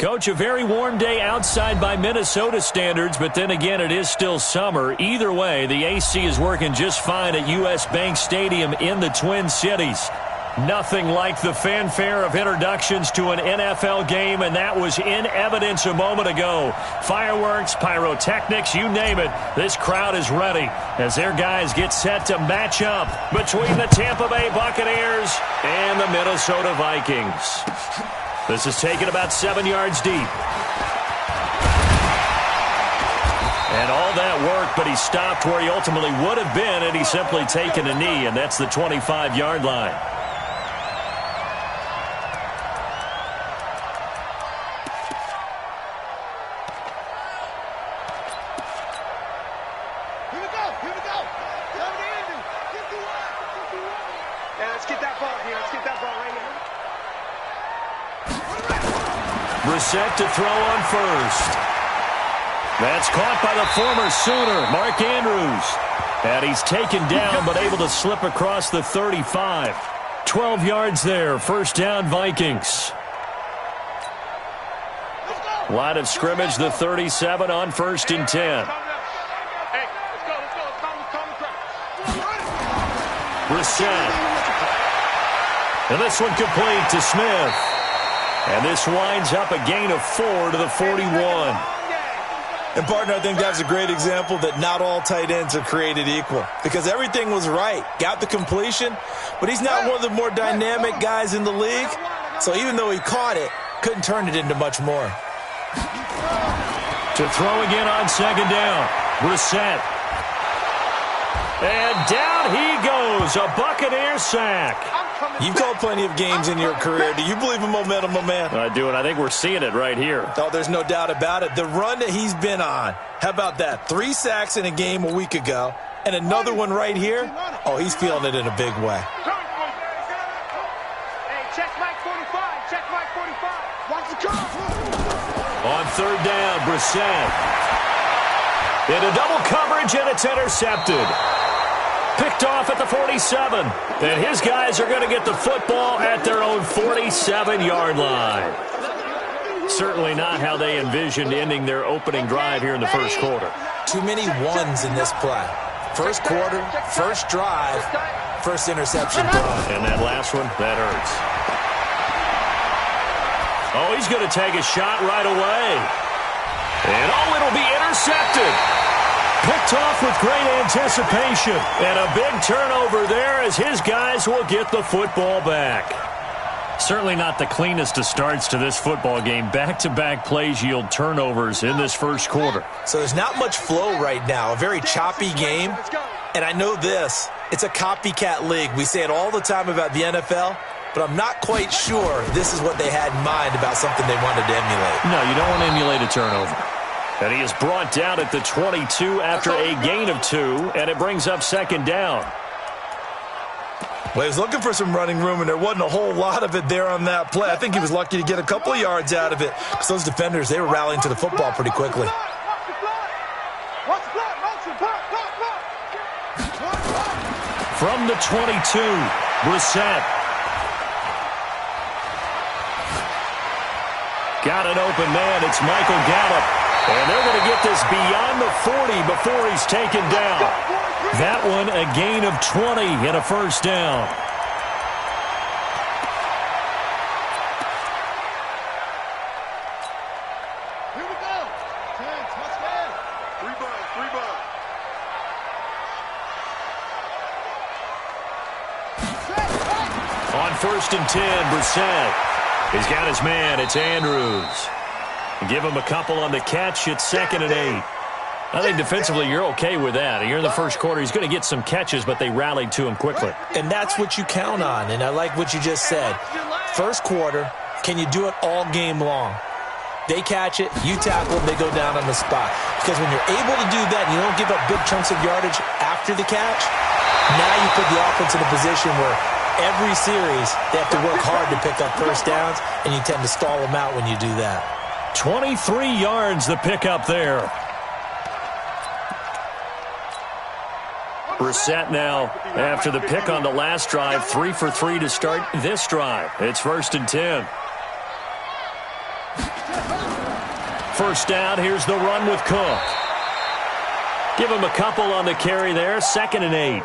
Coach, a very warm day outside by Minnesota standards, but then again, it is still summer. Either way, the AC is working just fine at U.S. Bank Stadium in the Twin Cities. Nothing like the fanfare of introductions to an NFL game, and that was in evidence a moment ago. Fireworks, pyrotechnics, you name it. This crowd is ready as their guys get set to match up between the Tampa Bay Buccaneers and the Minnesota Vikings. This is taken about 7 yards deep. And all that work, but he stopped where he ultimately would have been had he simply taken a knee, and that's the 25-yard line. Set to throw on first. That's caught by the former Sooner, Mark Andrews. And he's taken down but able to slip across the 35. 12 yards there, first down Vikings. Line of scrimmage, the 37 on 1st and 10. Brissett. And this one complete to Smith. And this winds up a gain of 4 to the 41. And, partner, I think that's a great example that not all tight ends are created equal. Because everything was right. Got the completion, but he's not one of the more dynamic guys in the league. So even though he caught it, couldn't turn it into much more. To throw again on second down. Brissett. And down he goes. A Buccaneer sack. You've called plenty of games in your career. Do you believe in momentum, my man? I do, and I think we're seeing it right here. Oh, there's no doubt about it. The run that he's been on. How about that? 3 sacks in a game a week ago, and another one right here. Oh, he's feeling it in a big way. Hey, check Mike 45. Check Mike 45. Watch the car. On third down, Brissett. Into double coverage, and it's intercepted. Picked off at the 47. And his guys are going to get the football at their own 47-yard line. Certainly not how they envisioned ending their opening drive here in the first quarter. Too many ones in this play. First quarter, first drive, first interception thrown. And that last one, that hurts. Oh, he's going to take a shot right away. And oh, it'll be intercepted. Picked off with great anticipation. And a big turnover there as his guys will get the football back. Certainly not the cleanest of starts to this football game. Back-to-back plays yield turnovers in this first quarter. So there's not much flow right now. A very choppy game. And I know this. It's a copycat league. We say it all the time about the NFL. But I'm not quite sure this is what they had in mind about something they wanted to emulate. No, you don't want to emulate a turnover. And he is brought down at the 22 after a gain of 2, and it brings up second down. Well, he was looking for some running room, and there wasn't a whole lot of it there on that play. I think he was lucky to get a couple of yards out of it because those defenders, they were rallying to the football pretty quickly. From the 22, Brissett. Got an open man. It's Michael Gallup. And they're going to get this beyond the 40 before he's taken down. That one a gain of 20 and a first down. Here we go. 10, touchdown. 3 bucks. On 1st and 10, Brissett. He's got his man. It's Andrews. Give him a couple on the catch. It's 2nd and 8. I think defensively you're okay with that. Here in the first quarter, he's going to get some catches, but they rallied to him quickly. And that's what you count on, and I like what you just said. First quarter, can you do it all game long? They catch it, you tackle them, they go down on the spot. Because when you're able to do that and you don't give up big chunks of yardage after the catch, now you put the offense in a position where every series they have to work hard to pick up first downs, and you tend to stall them out when you do that. 23 yards the pickup there. Brissett now, after the pick on the last drive, 3 for 3 to start this drive. It's 1st and 10. first down. Here's the run with Cook. Give him a couple on the carry there. 2nd and 8.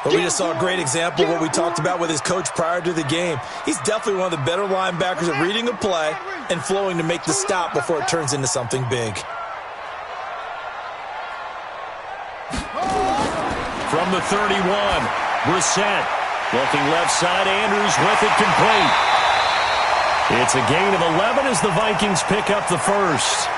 Well, we just saw a great example of what we talked about with his coach prior to the game. He's definitely one of the better linebackers at reading a play and flowing to make the stop before it turns into something big. From the 31, Brissett. Looking left side, Andrews with it complete. It's a gain of 11 as the Vikings pick up the first.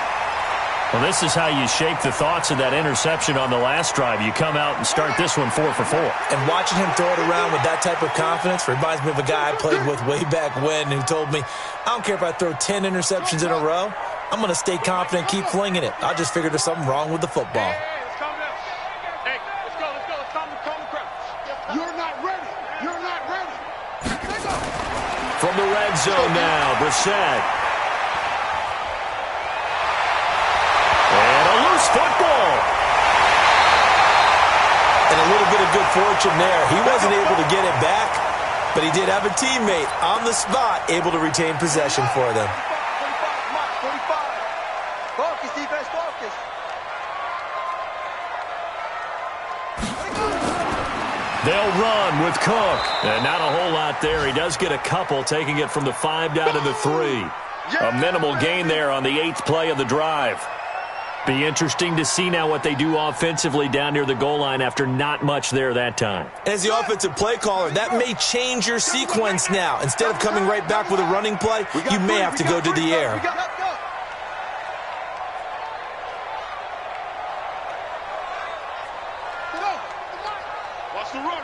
Well, this is how you shape the thoughts of that interception on the last drive. You come out and start this one 4 for 4. And watching him throw it around with that type of confidence reminds me of a guy I played with way back when who told me, I don't care if I throw 10 interceptions in a row, I'm going to stay confident and keep flinging it. I just figured there's something wrong with the football. Hey, let's go. Let's calm the crowd. You're not ready. You're not ready. From the red zone now, Brissett. And a loose football. And a little bit of good fortune there. He wasn't able to get it back, but he did have a teammate on the spot able to retain possession for them. 45. Focus, defense, focus. They'll run with Cook. And not a whole lot there. He does get a couple, taking it from the 5 down to the 3. A minimal gain there on the 8th play of the drive. Be interesting to see now what they do offensively down near the goal line after not much there that time. As the offensive play caller, that may change your sequence now. Instead of coming right back with a running play, you may have to go to the air. Watch the run.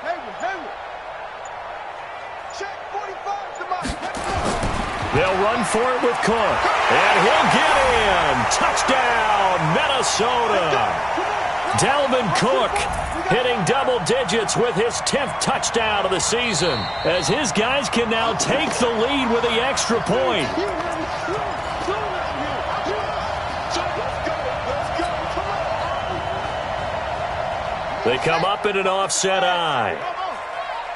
Hayward. Check 45 to Mike. They'll run for it with Cook. And he'll get in. Touchdown, Minnesota. Dalvin Cook hitting double digits with his 10th touchdown of the season, as his guys can now take the lead with the extra point. They come up in an offset eye.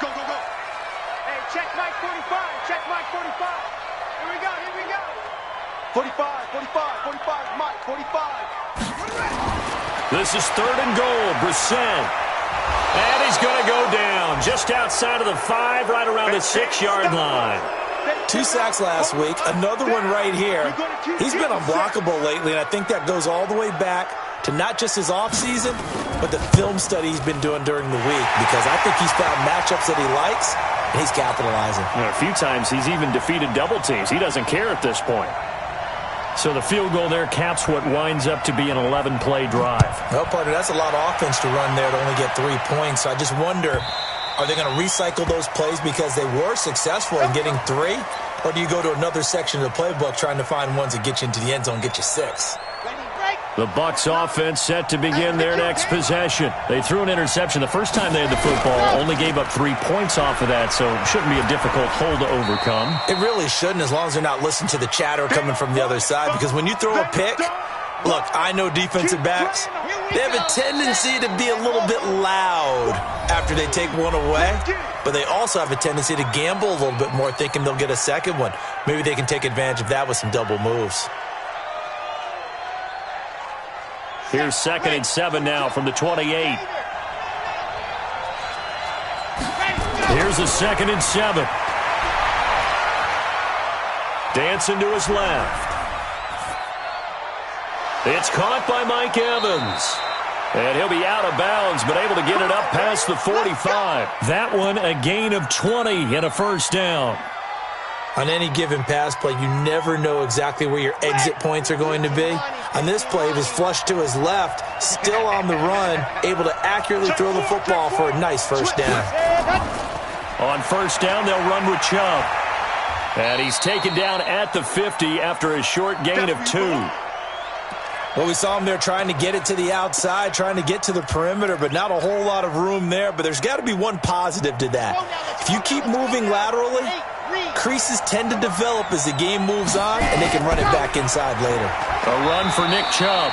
Go. Hey, check Mike 45. Check Mike 45. Here we go. 45, Mike, 45. This is 3rd and goal, Brissett. And he's going to go down just outside of the 5, right around the 6-yard line. 2 sacks last week, another one right here. He's been unblockable lately, and I think that goes all the way back to not just his offseason, but the film study he's been doing during the week, because I think he's found matchups that he likes, and he's capitalizing. A few times he's even defeated double teams. He doesn't care at this point. So the field goal there caps what winds up to be an 11-play drive. Well, partner, that's a lot of offense to run there to only get 3 points. So I just wonder, are they going to recycle those plays because they were successful in getting 3? Or do you go to another section of the playbook trying to find ones that get you into the end zone and get you 6? The Bucs offense set to begin their next possession. They threw an interception the first time they had the football, only gave up 3 points off of that, so it shouldn't be a difficult hole to overcome. It really shouldn't, as long as they're not listening to the chatter coming from the other side, because when you throw a pick, look, I know defensive backs, they have a tendency to be a little bit loud after they take one away, but they also have a tendency to gamble a little bit more, thinking they'll get a second one. Maybe they can take advantage of that with some double moves. Here's 2nd and 7 now from the 28. Here's a 2nd and 7. Dancing to his left. It's caught by Mike Evans. And he'll be out of bounds, but able to get it up past the 45. That one a gain of 20 and a first down. On any given pass play, you never know exactly where your exit points are going to be. On this play, he was flushed to his left, still on the run, able to accurately throw the football for a nice first down. On first down, they'll run with Chubb. And he's taken down at the 50 after a short gain of 2. Well, we saw him there trying to get it to the outside, trying to get to the perimeter, but not a whole lot of room there. But there's got to be one positive to that. If you keep moving laterally, creases tend to develop as the game moves on, and they can run it back inside later. A run for Nick Chubb.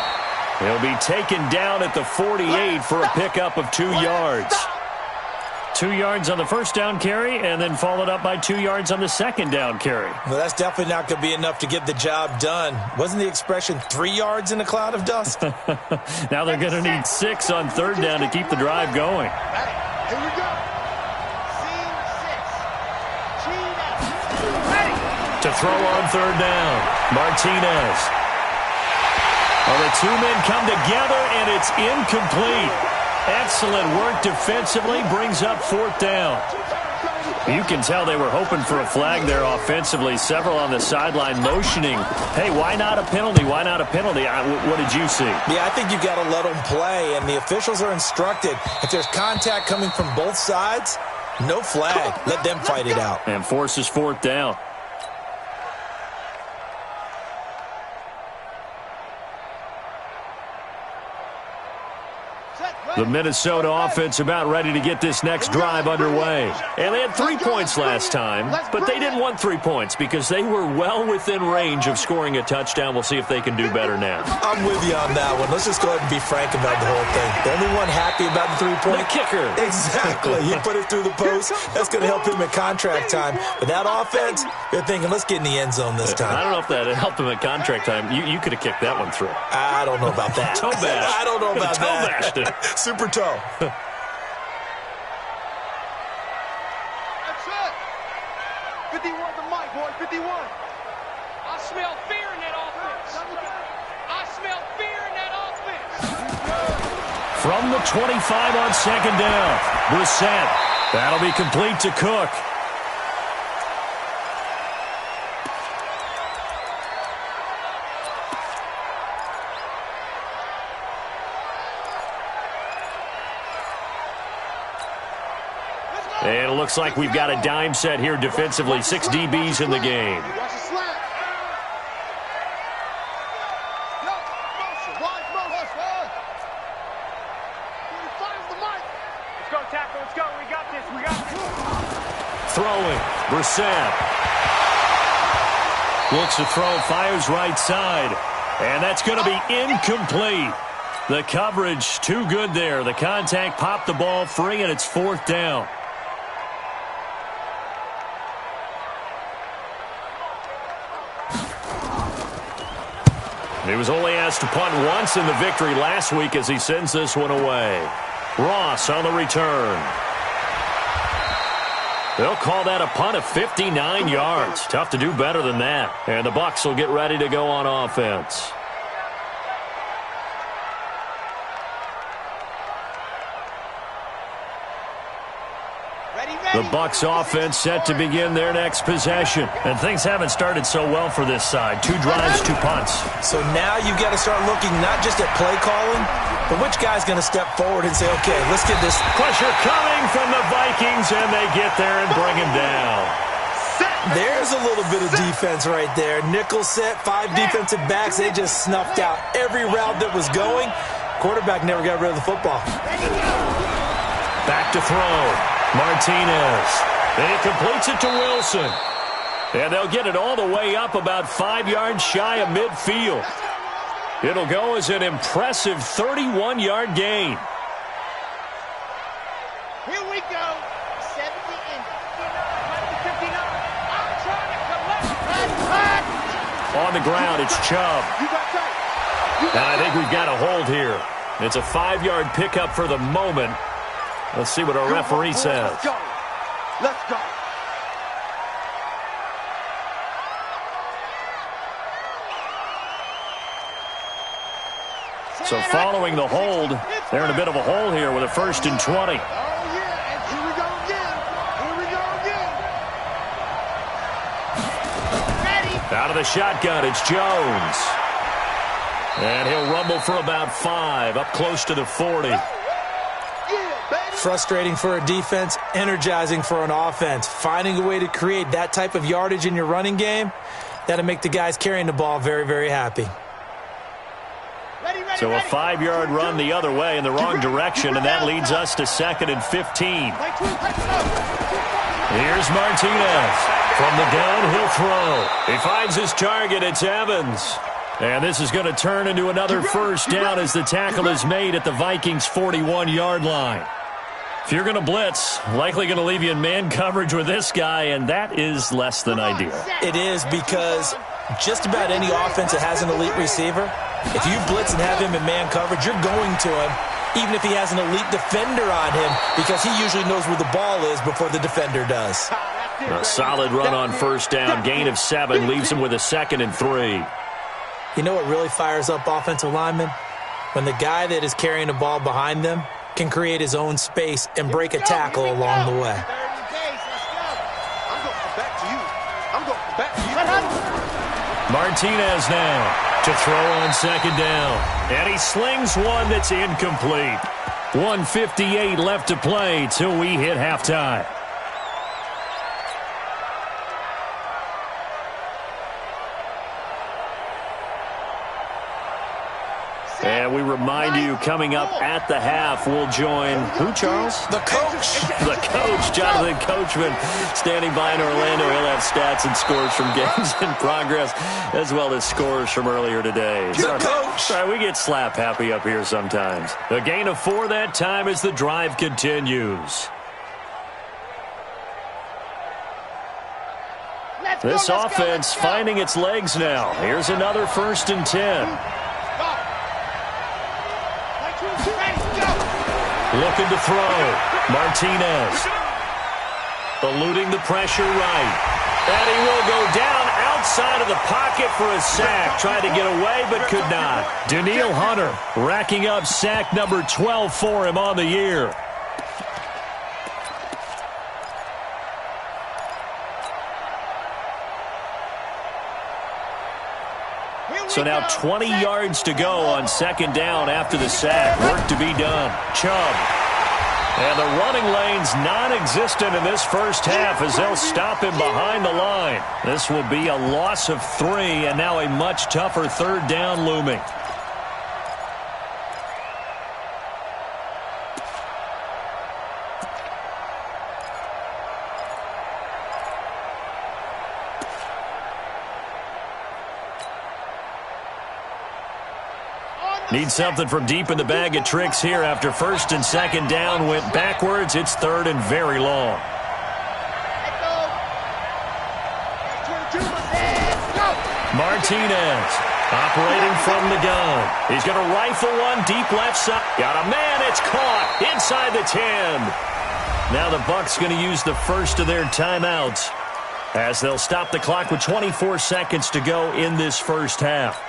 He'll be taken down at the 48 for a pickup of 2 yards. 2 yards on the first down carry, and then followed up by 2 yards on the second down carry. Well, that's definitely not going to be enough to get the job done. Wasn't the expression 3 yards in a cloud of dust? Now they're going to need 6 on third down to keep the drive going. Here we go. To throw on third down, Martinez. Well, the two men come together, and it's incomplete. Excellent work defensively, brings up fourth down. You can tell they were hoping for a flag there offensively. Several on the sideline motioning, hey, why not a penalty? Why not a penalty? What did you see? Yeah, I think you got to let them play, and the officials are instructed. If there's contact coming from both sides, no flag. Let them fight it out. And forces fourth down. The Minnesota offense about ready to get this next drive underway. And they had 3 points last time, but they didn't want 3 points because they were well within range of scoring a touchdown. We'll see if they can do better now. I'm with you on that one. Let's just go ahead and be frank about the whole thing. The only one happy about the 3-point? The kicker. Exactly. He put it through the post. That's going to help him at contract time. But that offense, they're thinking, let's get in the end zone this time. I don't know if that helped him at contract time. You could have kicked that one through. I don't know about that. Toe bash. I don't know about Toe that. bashed it. Super toe. That's it. 51 to Mike, boy. 51. I smell fear in that offense. I smell fear in that offense. From the 25 on second down, Brissett. That'll be complete to Cook. And it looks like we've got a dime set here defensively. 6 DBs in the game. Watch the slant. Wide motion. He finds the mic. Let's go, tackle. Let's go. We got this. We got this. Throwing. Brissett. Looks to throw. Fires right side. And that's going to be incomplete. The coverage too good there. The contact popped the ball free, and it's fourth down. He was only asked to punt once in the victory last week as he sends this one away. Ross on the return. They'll call that a punt of 59 yards. Tough to do better than that. And the Bucs will get ready to go on offense. The Bucs offense set to begin their next possession. And things haven't started so well for this side. 2 drives, 2 punts. So now you've got to start looking not just at play calling, but which guy's going to step forward and say, okay, let's get this. Pressure coming from the Vikings, and they get there and bring him down. There's a little bit of defense right there. Nickel set, 5 defensive backs. They just snuffed out every route that was going. Quarterback never got rid of the football. Back to throw. Martinez. And he completes it to Wilson. And they'll get it all the way up about 5 yards shy of midfield. It'll go as an impressive 31-yard gain. Here we go. 70 in 59. I'm trying to collect. On the ground, it's Chubb. And I think we've got a hold here. It's a 5-yard pickup for the moment. Let's see what our referee says. Let's go. Let's go. So following the hold, they're in a bit of a hole here with a 1st and 20. Oh, yeah. And here we go again. Here we go again. Ready. Out of the shotgun, it's Jones. And he'll rumble for about 5, up close to the 40. Frustrating for a defense, energizing for an offense. Finding a way to create that type of yardage in your running game, that'll make the guys carrying the ball very, very happy. So a 5-yard run the other way in the wrong direction, and that leads us to 2nd and 15. Here's Martinez from the downhill throw. He finds his target. It's Evans. And this is going to turn into another first down as the tackle is made at the Vikings' 41-yard line. If you're going to blitz, likely going to leave you in man coverage with this guy, and that is less than ideal. It is, because just about any offense that has an elite receiver, if you blitz and have him in man coverage, you're going to him, even if he has an elite defender on him, because he usually knows where the ball is before the defender does. A solid run on first down. Gain of 7 leaves him with a 2nd and 3. You know what really fires up offensive linemen? When the guy that is carrying the ball behind them can create his own space and break a tackle along the way. Martinez now to throw on 2nd down. And he slings one that's incomplete. 1:58 left to play till we hit halftime. And we remind you, coming up at the half, we'll join who, Charles? The coach. The coach, Jonathan Coachman, standing by in Orlando. He'll have stats and scores from games in progress, as well as scores from earlier today. The coach. Sorry, we get slap happy up here sometimes. A gain of 4 that time as the drive continues. This offense finding its legs now. Here's another 1st and 10. Looking to throw. Martinez. Eluding the pressure right. And he will go down outside of the pocket for a sack. Tried to get away but could not. Danielle Hunter racking up sack number 12 for him on the year. So now 20 yards to go on 2nd down after the sack. Work to be done. Chubb. And the running lane's non-existent in this first half as they'll stop him behind the line. This will be a loss of 3, and now a much tougher 3rd down looming. Need something from deep in the bag of tricks here after 1st and 2nd down went backwards. It's 3rd and very long. Martinez operating from the gun. He's going to rifle one deep left side. Got a man. It's caught inside the 10. Now the Bucs going to use the first of their timeouts as they'll stop the clock with 24 seconds to go in this first half.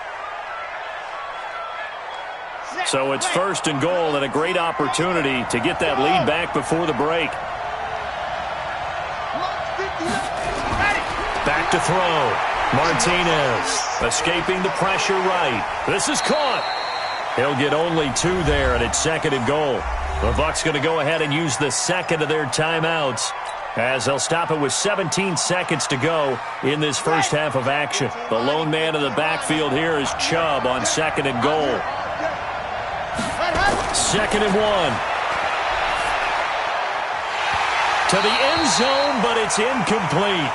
So it's 1st and goal and a great opportunity to get that lead back before the break. Back to throw. Martinez escaping the pressure right. This is caught. He'll get only 2 there, and it's 2nd and goal. The Bucs going to go ahead and use the 2nd of their timeouts as they'll stop it with 17 seconds to go in this first half of action. The lone man in the backfield here is Chubb on 2nd and goal. 2nd and 1. To the end zone, but it's incomplete.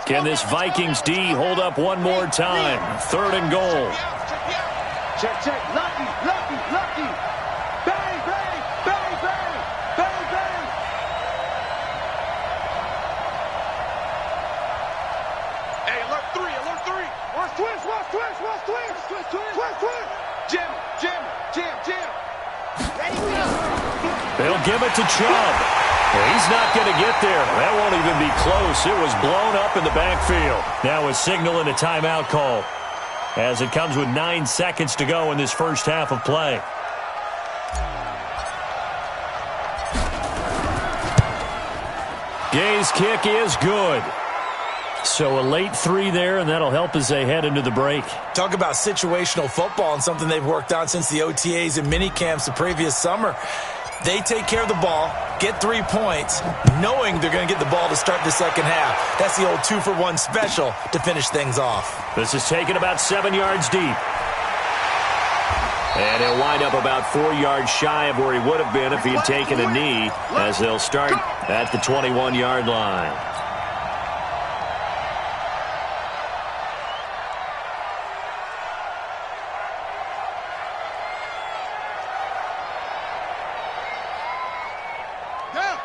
Can this Vikings D hold up one more time? 3rd and goal. Check, check. Lucky, lucky, lucky. Bang, bang, bang, bang, bang, bang. Hey, alert 3, alert 3. Watch twist, watch twist, watch twist. Twist, twist, twist, twist. Jam, jam, jam, jam. Ready, go. They'll give it to Chubb. He's not going to get there. That won't even be close. It was blown up in the backfield. Now a signal and a timeout call as it comes with 9 seconds to go in this first half of play. Gay's kick is good. So a late 3 there, and that'll help as they head into the break. Talk about situational football and something they've worked on since the OTAs and mini camps the previous summer. They take care of the ball, get 3 points, knowing they're going to get the ball to start the second half. That's the old 2-for-1 special to finish things off. This is taken about 7 yards deep. And he'll wind up about 4 yards shy of where he would have been if he had taken a knee, as they'll start at the 21-yard line.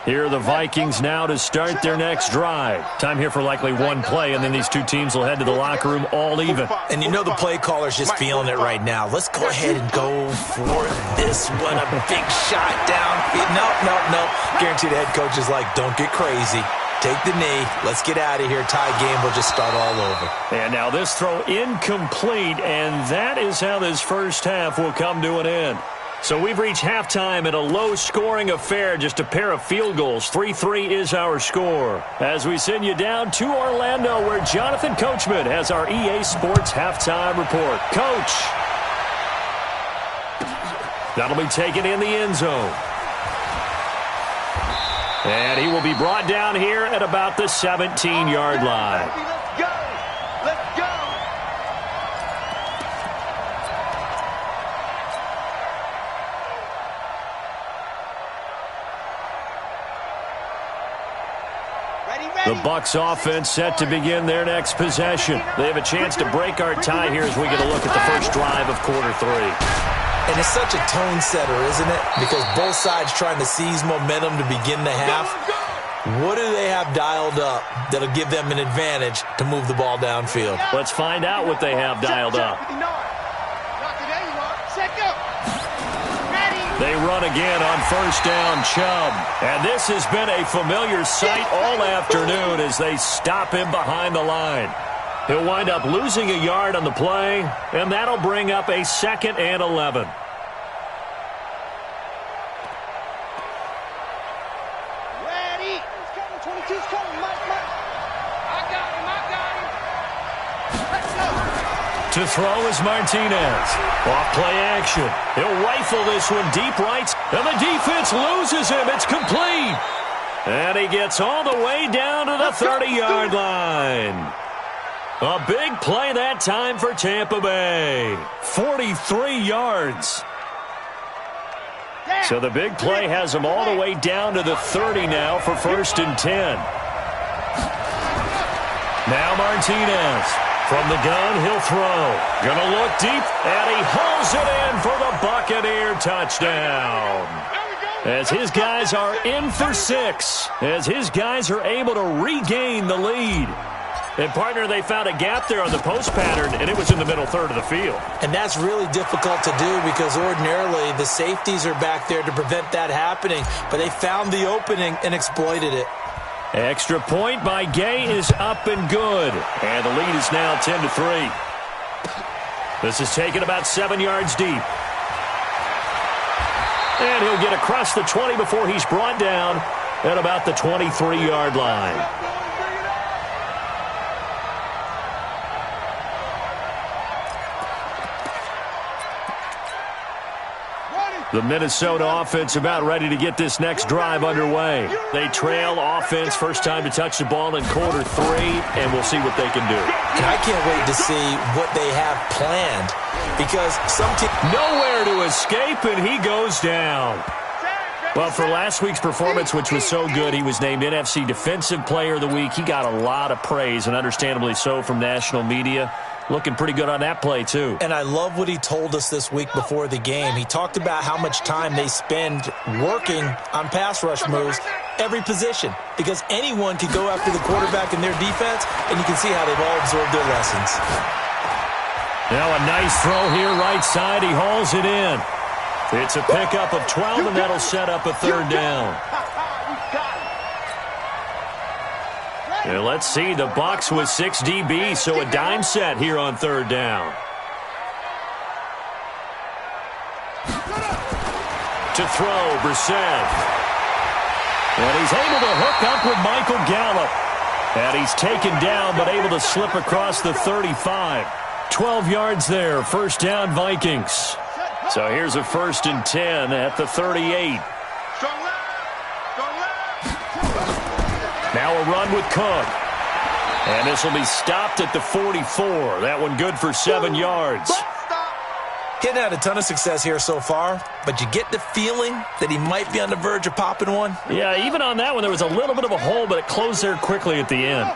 Here are the Vikings now to start their next drive. Time here for likely one play, and then these two teams will head to the locker room all even. And you know the play caller's just feeling it right now. Let's go ahead and go for this one. A big shot down. No. Guaranteed the head coach is like, don't get crazy. Take the knee. Let's get out of here. Tie game will just start all over. And now this throw incomplete, and that is how this first half will come to an end. So we've reached halftime in a low-scoring affair, just a pair of field goals. 3-3 is our score. As we send you down to Orlando, where Jonathan Coachman has our EA Sports halftime report. Coach. That'll be taken in the end zone. And he will be brought down here at about the 17-yard line. Let's go. Let's go. The Bucs offense set to begin their next possession. They have a chance to break our tie here as we get a look at the first drive of quarter 3. And it's such a tone setter, isn't it? Because both sides trying to seize momentum to begin the half. What do they have dialed up that'll give them an advantage to move the ball downfield? Let's find out what they have dialed up. They run again on first down, Chubb. And this has been a familiar sight all afternoon as they stop him behind the line. He'll wind up losing a yard on the play, and that'll bring up a 2nd and 11. Ready. He's coming. 22's coming. Mike. I got him. Let's go. To throw is Martinez. Off play action. He'll rifle this one deep right, and the defense loses him. It's complete. And he gets all the way down to the 30-yard line. A big play that time for Tampa Bay. 43 yards. So the big play has them all the way down to the 30 now for 1st and 10. Now Martinez. From the gun, he'll throw. Gonna look deep, and he hauls it in for the Buccaneer touchdown. As his guys are in for 6. As his guys are able to regain the lead. And, partner, they found a gap there on the post pattern, and it was in the middle third of the field. And that's really difficult to do because ordinarily the safeties are back there to prevent that happening. But they found the opening and exploited it. Extra point by Gay is up and good. And the lead is now 10-3. This is taken about 7 yards deep. And he'll get across the 20 before he's brought down at about the 23-yard line. The Minnesota offense about ready to get this next drive underway. They trail offense first time to touch the ball in quarter 3, and we'll see what they can do. And I can't wait to see what they have planned because some team... Nowhere to escape, and he goes down. Well, for last week's performance, which was so good, he was named NFC Defensive Player of the Week. He got a lot of praise, and understandably so, from national media. Looking pretty good on that play, too. And I love what he told us this week before the game. He talked about how much time they spend working on pass rush moves, every position, because anyone can go after the quarterback in their defense, and you can see how they've all absorbed their lessons. Now a nice throw here right side. He hauls it in. It's a pickup of 12, and that'll set up a 3rd down. And let's see, the Bucs with 6 DBs, so a dime set here on 3rd down. To throw, Brissett. And he's able to hook up with Michael Gallup. And he's taken down, but able to slip across the 35. 12 yards there, 1st down Vikings. So here's a 1st and 10 at the 38. Now a run with Cook. And this will be stopped at the 44. That one good for 7 yards. He hadn't had a ton of success here so far, but you get the feeling that he might be on the verge of popping one. Yeah, even on that one, there was a little bit of a hole, but it closed there quickly at the end.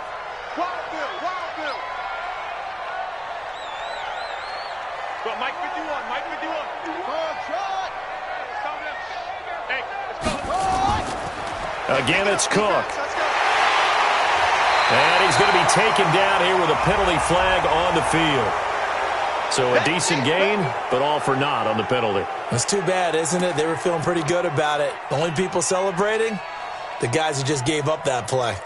Again, it's Cook. And he's going to be taken down here with a penalty flag on the field. So a decent gain, but all for naught on the penalty. That's too bad, isn't it? They were feeling pretty good about it. The only people celebrating, the guys who just gave up that play.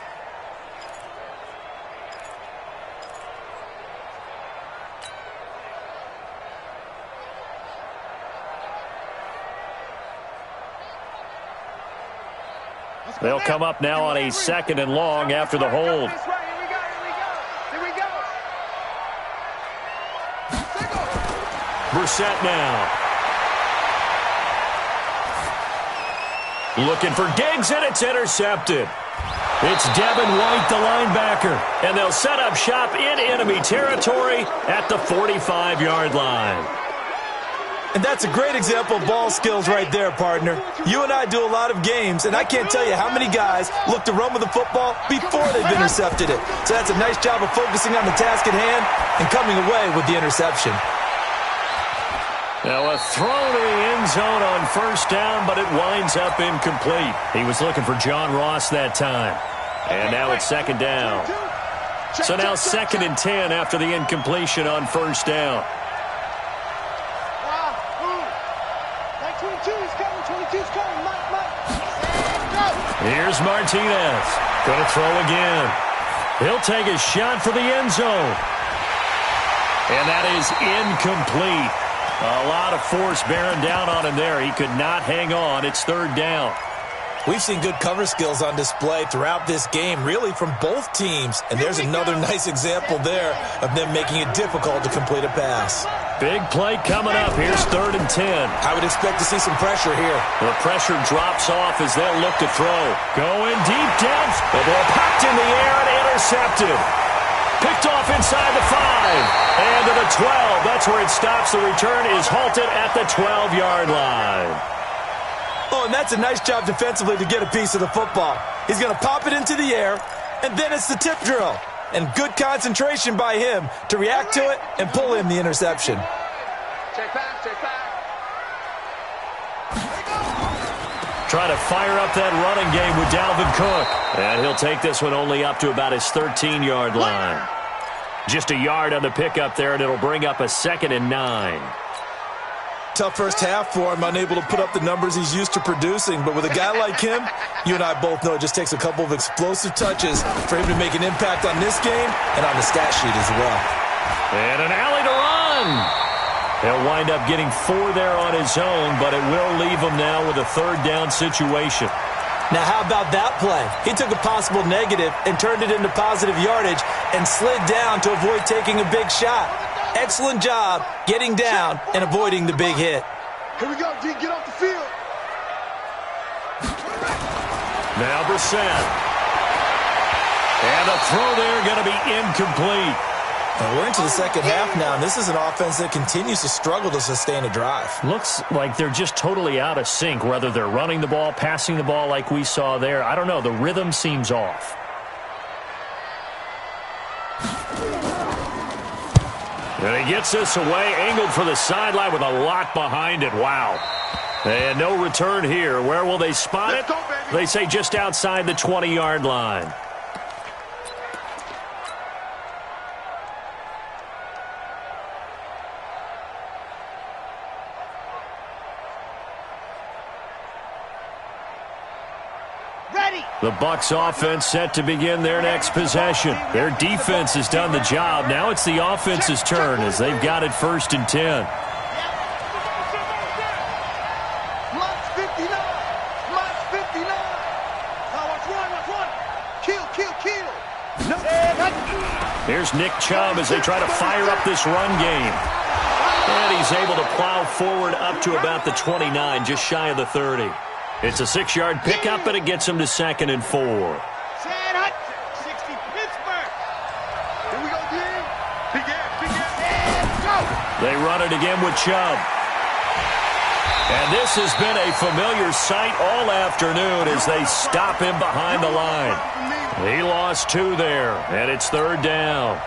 They'll come up now on a 2nd and long after the hold. Brissett now. Looking for Diggs, and it's intercepted. It's Devin White, the linebacker, and they'll set up shop in enemy territory at the 45-yard line. And that's a great example of ball skills right there, partner. You and I do a lot of games, and I can't tell you how many guys look to run with the football before they've intercepted it. So that's a nice job of focusing on the task at hand and coming away with the interception. Now a throw to the end zone on 1st down, but it winds up incomplete. He was looking for John Ross that time. And now it's 2nd down. So now 2nd and 10 after the incompletion on 1st down. Here's Martinez. Going to throw again. He'll take a shot for the end zone. And that is incomplete. A lot of force bearing down on him there. He could not hang on. It's 3rd down. We've seen good cover skills on display throughout this game, really from both teams. And there's another nice example there of them making it difficult to complete a pass. Big play coming up. Here's 3rd and 10. I would expect to see some pressure here. The pressure drops off as they'll look to throw. Going deep depth. The ball popped in the air and intercepted. Picked off inside the 5. And to the 12. That's where it stops. The return is halted at the 12-yard line. Oh, and that's a nice job defensively to get a piece of the football. He's going to pop it into the air, and then it's the tip drill. And good concentration by him to react to it and pull in the interception. Check back, check back. Try to fire up that running game with Dalvin Cook. And he'll take this one only up to about his 13-yard line. Just a yard on the pickup there, and it'll bring up a 2nd and 9. Tough first half for him, unable to put up the numbers he's used to producing. But with a guy like him, you and I both know it just takes a couple of explosive touches for him to make an impact on this game and on the stat sheet as well. And an alley to run. He'll wind up getting 4 there on his own, but it will leave him now with a 3rd down situation. Now, how about that play? He took a possible negative and turned it into positive yardage and slid down to avoid taking a big shot. Excellent job getting down and avoiding the big hit. Here we go, D. Get off the field. Now Brissett. And the throw there going to be incomplete. Now we're into the second half now, and this is an offense that continues to struggle to sustain a drive. Looks like they're just totally out of sync, whether they're running the ball, passing the ball like we saw there. I don't know. The rhythm seems off. And he gets this away, angled for the sideline with a lot behind it. Wow. And no return here. Where will they spot it? They say just outside the 20-yard line. The Bucs offense set to begin their next possession. Their defense has done the job. Now it's the offense's turn as they've got it 1st and 10. Lots 59. Lots 59. Now watch one. Kill. No. Here's Nick Chubb as they try to fire up this run game. And he's able to plow forward up to about the 29, just shy of the 30. It's a 6-yard pickup, but it gets him to 2nd and 4. Chad Hudson, 60 Pittsburgh. Here we go, D. Big air. Go. They run it again with Chubb. And this has been a familiar sight all afternoon as they stop him behind the line. He lost 2 there, and it's 3rd down.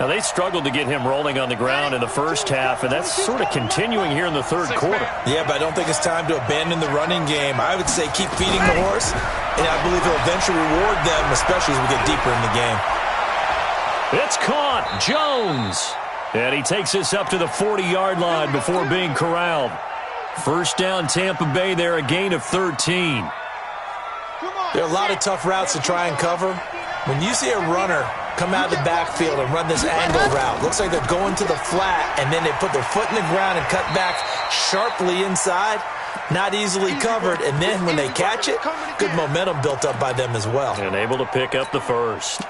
Now, they struggled to get him rolling on the ground in the first half, and that's sort of continuing here in the 3rd quarter. Yeah, but I don't think it's time to abandon the running game. I would say keep feeding the horse, and I believe he'll eventually reward them, especially as we get deeper in the game. It's caught. Jones. And he takes this up to the 40-yard line before being corralled. First down, Tampa Bay there, a gain of 13. There are a lot of tough routes to try and cover. When you see a runner come out of the backfield and run this angle route, looks like they're going to the flat, and then they put their foot in the ground and cut back sharply inside, not easily covered, and then when they catch it, good momentum built up by them as well. And able to pick up the first.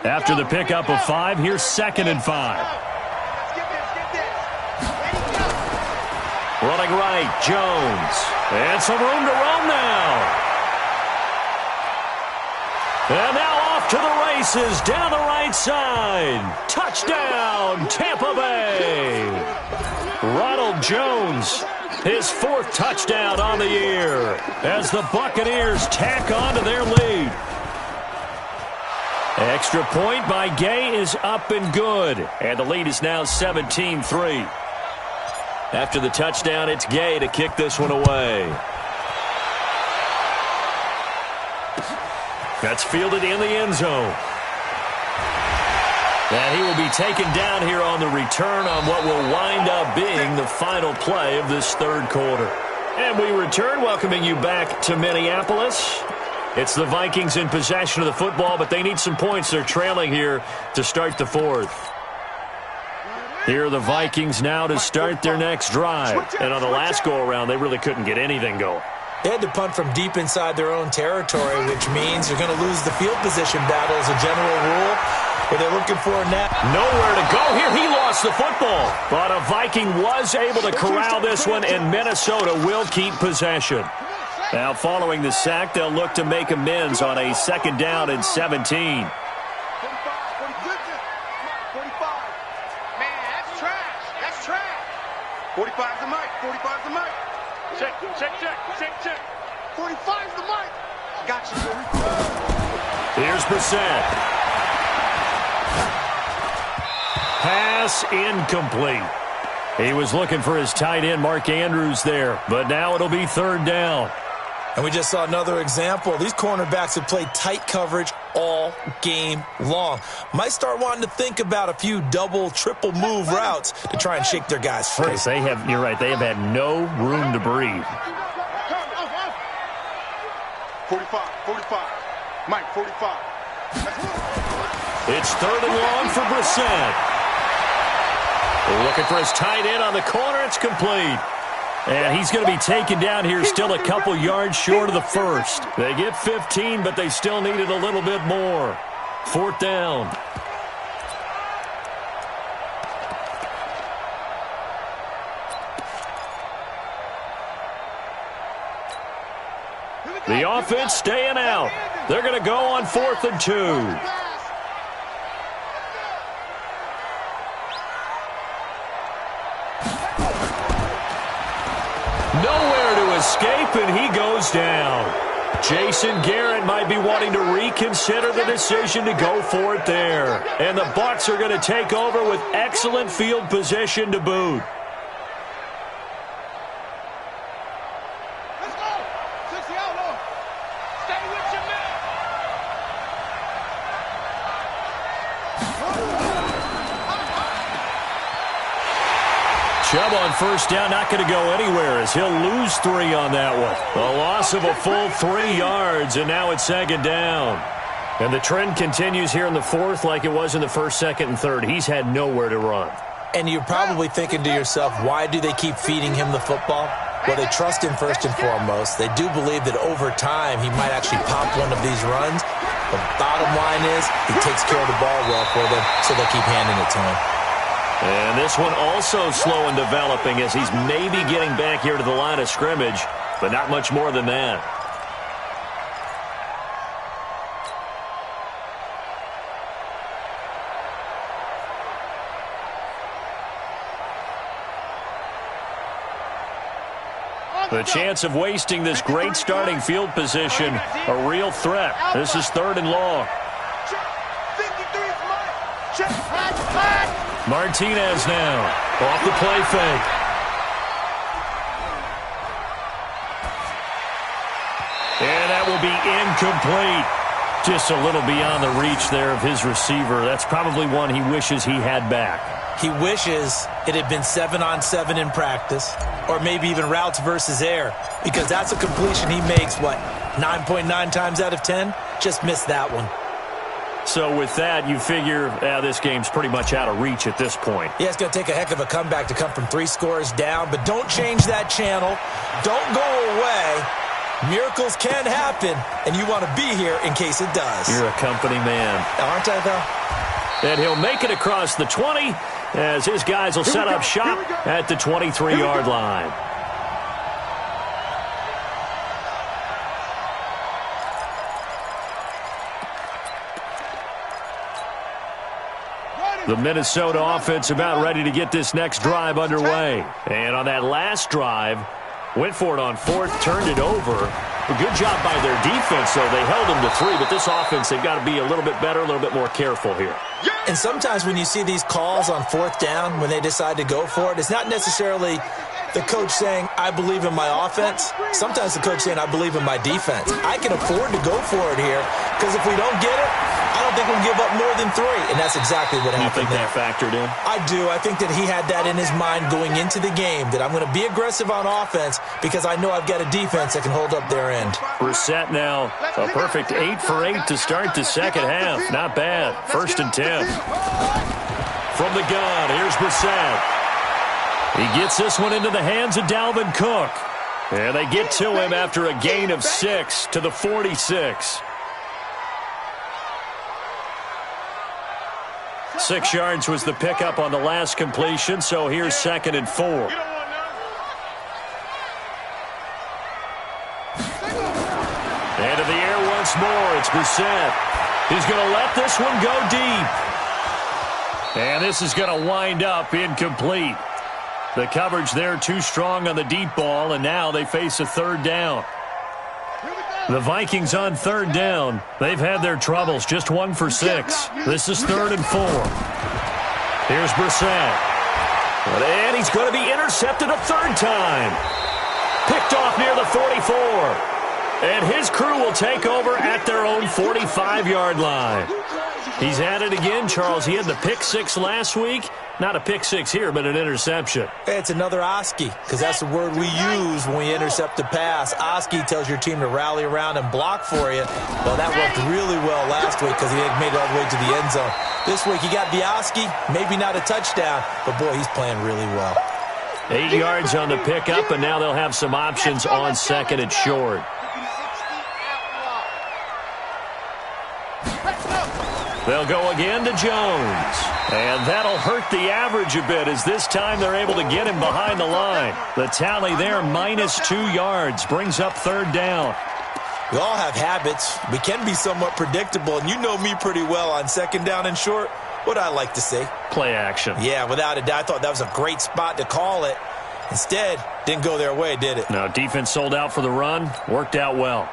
After the pickup of 5, here's 2nd and 5. Running right, Jones. And some room to roam now. And now off to the races down the right side. Touchdown, Tampa Bay. Ronald Jones, his 4th touchdown on the year as the Buccaneers tack on to their lead. Extra point by Gay is up and good. And the lead is now 17-3. After the touchdown, it's Gay to kick this one away. That's fielded in the end zone. And he will be taken down here on the return on what will wind up being the final play of this 3rd quarter. And we return, welcoming you back to Minneapolis. It's the Vikings in possession of the football, but they need some points. They're trailing here to start the 4th. Here are the Vikings now to start their next drive. And on the last go-around, they really couldn't get anything going. They had to punt from deep inside their own territory, which means you're going to lose the field position battle as a general rule, but they're looking for a net. Nowhere to go here. He lost the football. But a Viking was able to corral this one, and Minnesota will keep possession. Now, following the sack, they'll look to make amends on a 2nd down and 17. 45's the mic. 45's the mic. Check. 45's the mic. Got you. Here's Brissett. Pass incomplete. He was looking for his tight end, Mark Andrews, there. But now it'll be 3rd down. And we just saw another example. These cornerbacks have played tight coverage all game long. Might start wanting to think about a few double, triple move routes to try and shake their guys free. Yes, you're right, they have had no room to breathe. 45. Mike, 45. It's 3rd and long for Brissett. Looking for his tight end on the corner. It's complete. And he's going to be taken down here still a couple yards short of the first. They get 15, but they still needed a little bit more. 4th down. The offense staying out. They're going to go on 4th and 2. Nowhere to escape, and he goes down. Jason Garrett might be wanting to reconsider the decision to go for it there. And the Bucs are going to take over with excellent field position to boot. Let's go. 60 out, Lord. Stay with your man. Chubb on 1st down, not going to go anywhere as he'll lose 3 on that one. A loss of a full 3 yards, and now it's 2nd down. And the trend continues here in the 4th like it was in the 1st, 2nd, and 3rd. He's had nowhere to run. And you're probably thinking to yourself, why do they keep feeding him the football? Well, they trust him first and foremost. They do believe that over time he might actually pop one of these runs. The bottom line is he takes care of the ball well for them, so they'll keep handing it to him. And this one also slow in developing as he's maybe getting back here to the line of scrimmage, but not much more than that. The chance of wasting this great starting field position, a real threat. This is 3rd and long. Martinez now, off the play fake. And that will be incomplete. Just a little beyond the reach there of his receiver. That's probably one he wishes he had back. He wishes it had been 7-on-7 in practice, or maybe even routes versus air, because that's a completion he makes, 9.9 times out of 10? Just missed that one. So with that, you figure this game's pretty much out of reach at this point. Yeah, it's going to take a heck of a comeback to come from 3 scores down, but don't change that channel. Don't go away. Miracles can happen, and you want to be here in case it does. You're a company man. Aren't I, though? And he'll make it across the 20 as his guys will set up shop at the 23-yard line. The Minnesota offense about ready to get this next drive underway. And on that last drive, went for it on 4th, turned it over. A good job by their defense, though. They held them to 3, but this offense, they've got to be a little bit better, a little bit more careful here. And sometimes when you see these calls on 4th down, when they decide to go for it, it's not necessarily the coach saying, I believe in my offense. Sometimes the coach saying, I believe in my defense. I can afford to go for it here, because if we don't get it, I don't think we'll give up more than 3. And that's exactly what happened there. You think that factored in? I do. I think that he had that in his mind going into the game, that I'm going to be aggressive on offense because I know I've got a defense that can hold up their end. Brissett now, a perfect 8 for 8 to start the second half. Not bad. 1st and 10. From the gun, here's Brissett. He gets this one into the hands of Dalvin Cook. And they get to him after a gain of 6 to the 46. 6 yards was the pickup on the last completion, so here's 2nd and 4. Into the air once more, it's Brissett. He's going to let this one go deep. And this is going to wind up incomplete. The coverage there too strong on the deep ball, and now they face a 3rd down. The Vikings on 3rd down. They've had their troubles, just 1 for 6. This is 3rd and 4. Here's Brissett. And he's going to be intercepted a 3rd time. Picked off near the 44. And his crew will take over at their own 45-yard line. He's at it again, Charles. He had the pick 6 last week. Not a pick 6 here, but an interception. It's another Oski, because that's the word we use when we intercept a pass. Oski tells your team to rally around and block for you. Well, that worked really well last week because he had made it all the way to the end zone. This week he got the Oski, maybe not a touchdown, but boy, he's playing really well. 8 yards on the pickup, and now they'll have some options on 2nd and short. They'll go again to Jones. And that'll hurt the average a bit as this time they're able to get him behind the line. The tally there, -2 yards, brings up 3rd down. We all have habits. We can be somewhat predictable, and you know me pretty well on 2nd down and short. What I like to see? Play action. Yeah, without a doubt. I thought that was a great spot to call it. Instead, didn't go their way, did it? No, defense sold out for the run. Worked out well.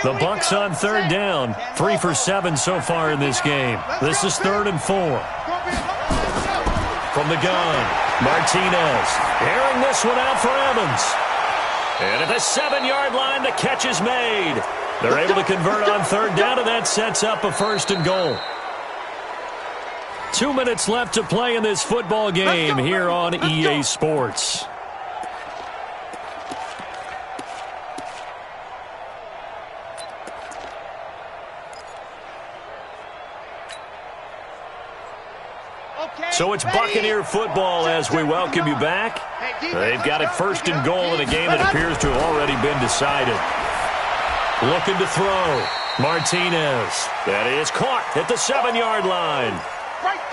The Bucs on 3rd down. 3 for 7 so far in this game. This is 3rd and 4. From the gun, Martinez airing this one out for Evans. And at the 7-yard line, the catch is made. They're able to convert on 3rd down, and that sets up a 1st and goal. 2 minutes left to play in this football game here on EA Sports. So it's Buccaneer football as we welcome you back. They've got it 1st and goal in a game that appears to have already been decided. Looking to throw. Martinez. That is caught at the 7-yard line.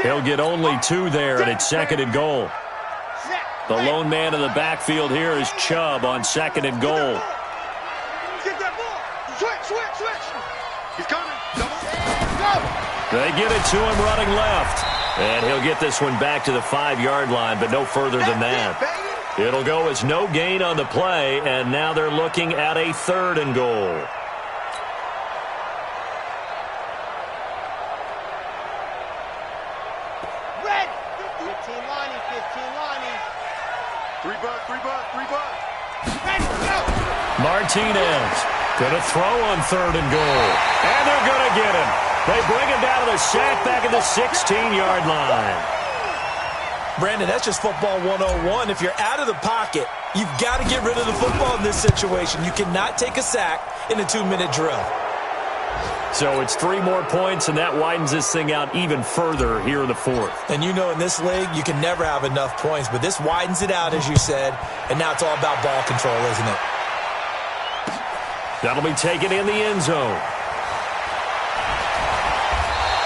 He'll get only 2 there, and it's 2nd and goal. The lone man in the backfield here is Chubb on 2nd and goal. He's coming. They get it to him running left. And he'll get this one back to the 5-yard line, but no further than that. It'll go as no gain on the play, and now they're looking at a 3rd and goal. Red! 15 lining, 15 lining. 3 bucks, 3 bucks, 3 bucks. Red, go! Martinez going to throw on 3rd and goal. And they're going to get him. They bring him down to the sack back at the 16-yard line. Brandon, that's just football 101. If you're out of the pocket, you've got to get rid of the football in this situation. You cannot take a sack in a 2-minute drill. So it's 3 more points, and that widens this thing out even further here in the 4th. And you know in this league, you can never have enough points, but this widens it out, as you said, and now it's all about ball control, isn't it? That'll be taken in the end zone.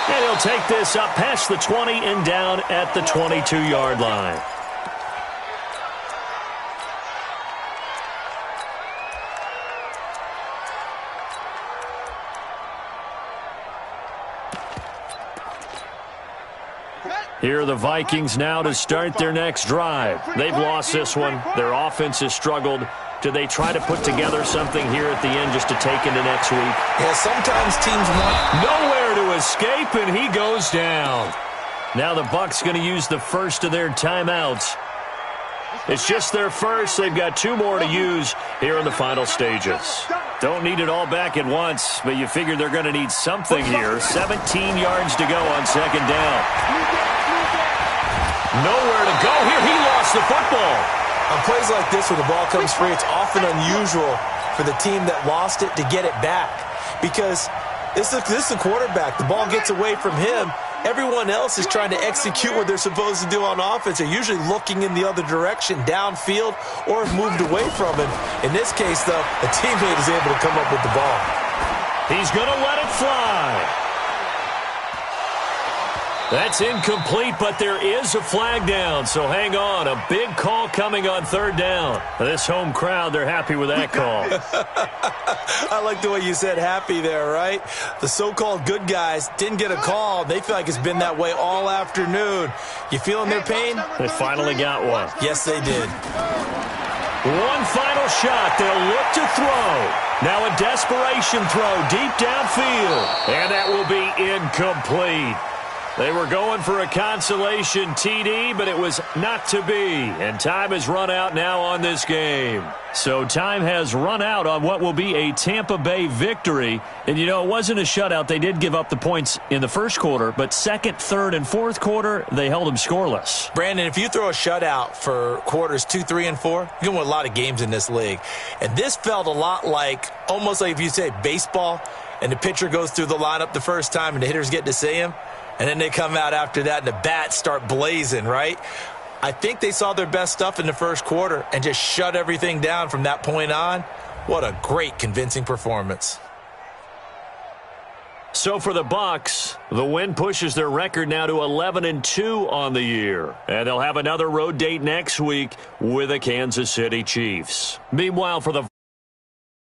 And he'll take this up past the 20 and down at the 22-yard line. Here are the Vikings now to start their next drive. They've lost this one. Their offense has struggled. Do they try to put together something here at the end just to take into next week? Yeah, sometimes teams want nowhere to escape, and he goes down. Now the Bucs going to use the first of their timeouts. It's just their first. They've got 2 more to use here in the final stages. Don't need it all back at once, but you figure they're going to need something here. 17 yards to go on 2nd down. Nowhere to go here. He lost the football. On plays like this, when the ball comes free, it's often unusual for the team that lost it to get it back. Because this is the quarterback. The ball gets away from him. Everyone else is trying to execute what they're supposed to do on offense. They're usually looking in the other direction, downfield, or have moved away from him. In this case, though, a teammate is able to come up with the ball. He's going to let it fly. That's incomplete, but there is a flag down, so hang on. A big call coming on 3rd down. This home crowd, they're happy with that call. I like the way you said happy there, right? The so-called good guys didn't get a call. They feel like it's been that way all afternoon. You feeling their pain? They finally got one. Yes, they did. One final shot. They'll look to throw. Now a desperation throw deep downfield. And that will be incomplete. They were going for a consolation TD, but it was not to be. And time has run out now on this game. So time has run out on what will be a Tampa Bay victory. And, you know, it wasn't a shutout. They did give up the points in the first quarter, but 2nd, 3rd, and 4th quarter, they held them scoreless. Brandon, if you throw a shutout for quarters 2, 3, and 4, you're going to win a lot of games in this league. And this felt a lot like, almost like if you say baseball, and the pitcher goes through the lineup the first time and the hitters get to see him. And then they come out after that and the bats start blazing, right? I think they saw their best stuff in the first quarter and just shut everything down from that point on. What a great, convincing performance. So for the Bucs, the win pushes their record now to 11-2 on the year. And they'll have another road date next week with the Kansas City Chiefs. Meanwhile, for the